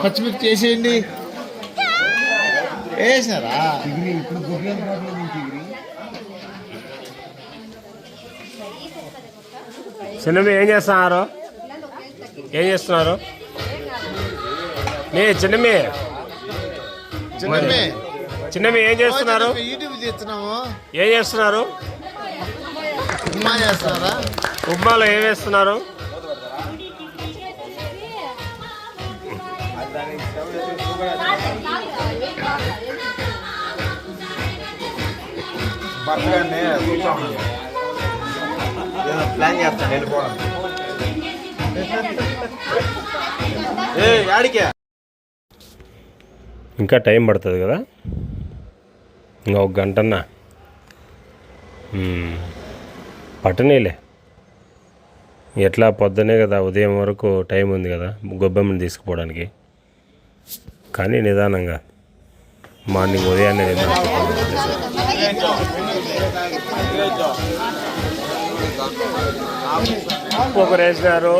పచ్చిమిర్చి చేసేయండి. వేసినారా? చిన్నమ్మ ఏం చేస్తున్నారు? చిన్నమ్మి ఏం చేస్తున్నారు? యూట్యూబ్ చేస్తున్నాము. ఏం చేస్తున్నారు? ఉప్మా చేస్తున్నారా? ఉప్మాలో ఏం వేస్తున్నారు? ప్లాన్ చేస్తాను వెళ్ళిపోవడం. ఇంకా టైం పడుతుంది కదా, ఇంకా ఒక గంటన్నా పట్టనేలే. ఎట్లా పొద్దునే కదా, ఉదయం వరకు టైం ఉంది కదా గొబ్బెమ్మని తీసుకుపోవడానికి. కానీ నిదానంగా మార్నింగ్ ఉదయాన్నే ఉప్పు ఒకరు వేసినారు,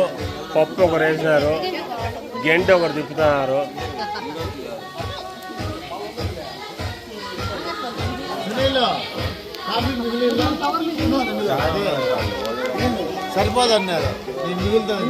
పప్పు ఒకరు వేసినారు, గంట ఒకరు తిప్పుతున్నారు. సరిపోదు అన్నారు. మిగులుతుంది.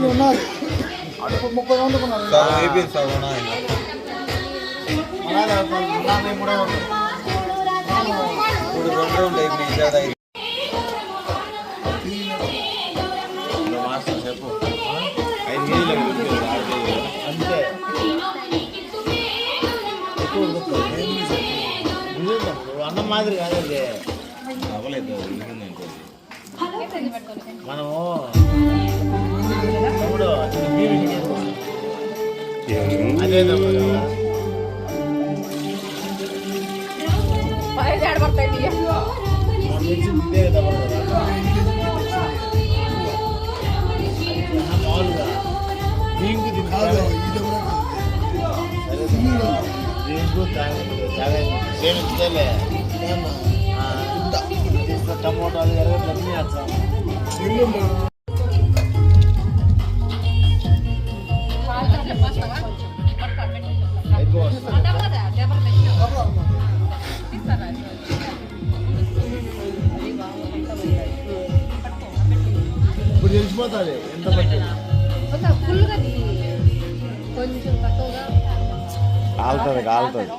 అన్నం మాదిరి కాదండి. మనము అదే మామూలుగా దీనికి సేమించలే టమోటాలు ఎరగట్లన్నీ వేస్తాం. ఇప్పుడు తెలిసిపోతుంది ఎంత కాలుతుంది కాలుతుంది.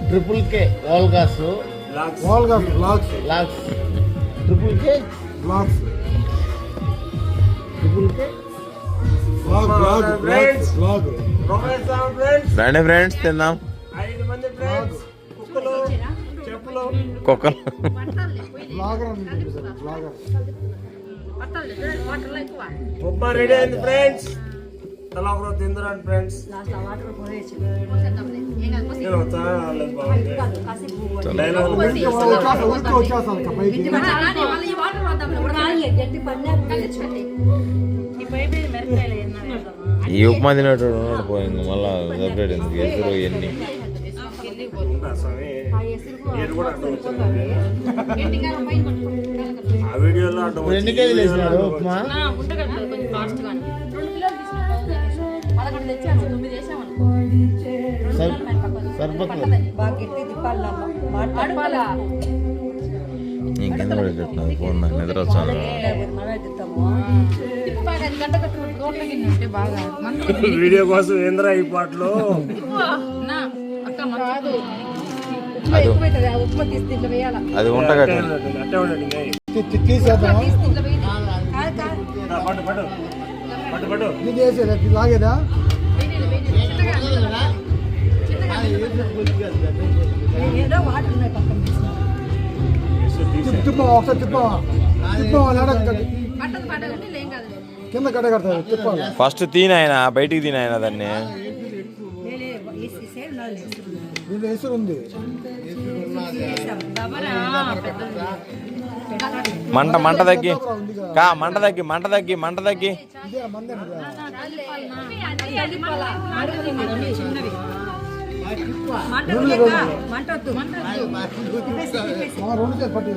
ట్రిపుల్ కే వాల్గాస్ లాక్స్ ట్రిపుల్ కే బ్లాక్స్ ట్రిపుల్ కే రండి ఫ్రెండ్స్ తిందాం. కుక్కలు ఉప్మా రెడీ అయింది ఫ్రెండ్స్. తలా ఒకరోజు తిందురండి ఫ్రెండ్స్. ఈ ఉప్మా తినేటోడు ఉన్నాడు పోయింది, మళ్ళా సపరేట్ ఎందుకు ఎదురు ఇవన్నీ. ఎన్ని కేజీలు వేసినారు ఉప్మా? ఇంకెంత పడేటట్టున్నది ఫోన్, నాకు నిద్ర వచ్చాను. వీడియో కోసం ఏంద్రా ఈ పాటలు? అది ఉంటగట్టు లాగేదా? కింద కట్ట కడతారు. ఫస్ట్ తినాయన, బయటికి తినాయన దాన్ని. ఎసురు ఉంది. మంట తగ్గి మంట తగ్గి రెండు చేసి పట్టు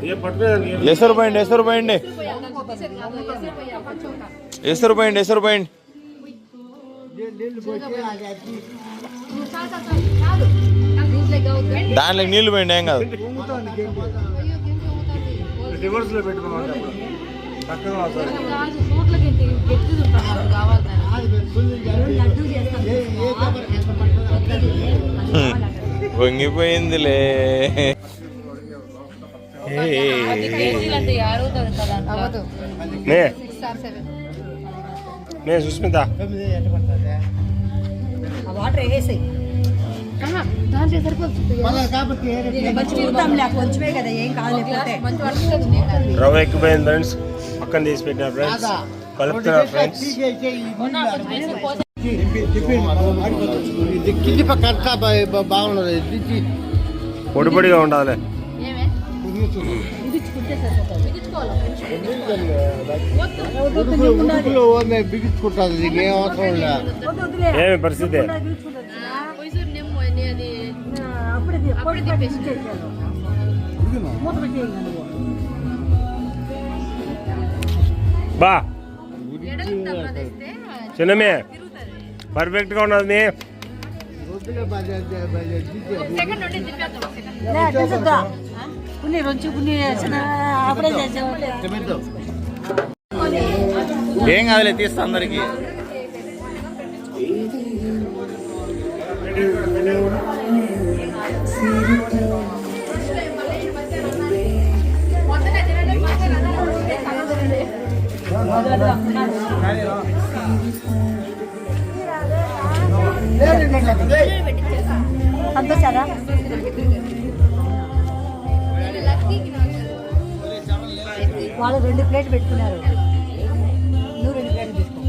ఏ పట్టుకోండి ఎసరు పోయండి ఎసరు పోయండి ఎసరు పోయండి ఎసరు పోయండి దాంట్లో నీళ్లు పోయండి ఏం కాదు రివర్స్ లో పెట్టుకోవాలి చక్కగా వస్తుంది వంగిపోయిందిలే మే సుస్మిత వాటర్ వేసేయి దాంట్లో సరిపోతుంది కొంచెమే కదా ఏం కాలేకపోతే రవ్వ ఎక్కిపోయింది ఫ్రెండ్స్ పక్కన తీసి పెట్టిన ఫ్రెండ్స్ కలుపుతున్నారు ఫ్రెండ్స్ కింది పక్క బాగున్నది పొడి పొడిగా ఉండాలి బిగించుకుంటుంది ఏం అవసరం లేదు ఏమి పరిస్థితి బా చిన్నమే పర్ఫెక్ట్ గా ఉన్నది మీ కొన్ని రొంచు కొన్ని అప్పుడే చేసాము ఏం కాదులే తీస్తా అందరికి సంతోషారా వాళ్ళు 2 ప్లేట్లు పెట్టుకున్నారు నువ్వు 2 ప్లేట్లు తీసుకో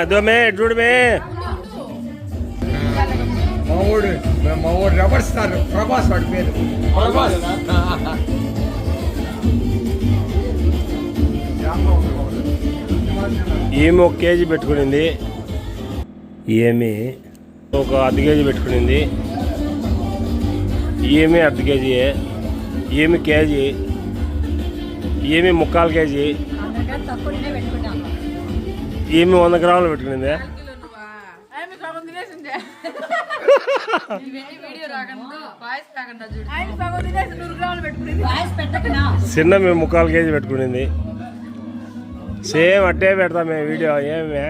ఇదో మే చూడు మే మా ఊడు రబ్బర్ స్టార్ ప్రభాస్ వాడి పేరు ఏమి 1 కేజీ పెట్టుకునింది ఏమి ఒక అర్ధ కేజీ పెట్టుకునింది ఏమి అర్ధ కేజీ ఏమి కేజీ ఏమి 3/4 కేజీ ఏమి 100 గ్రాములు పెట్టుకునింది చిన్న మేము 3/4 కేజీ పెట్టుకునింది సేమ్ అట్టే పెడతాం మేము వీడియో ఏమే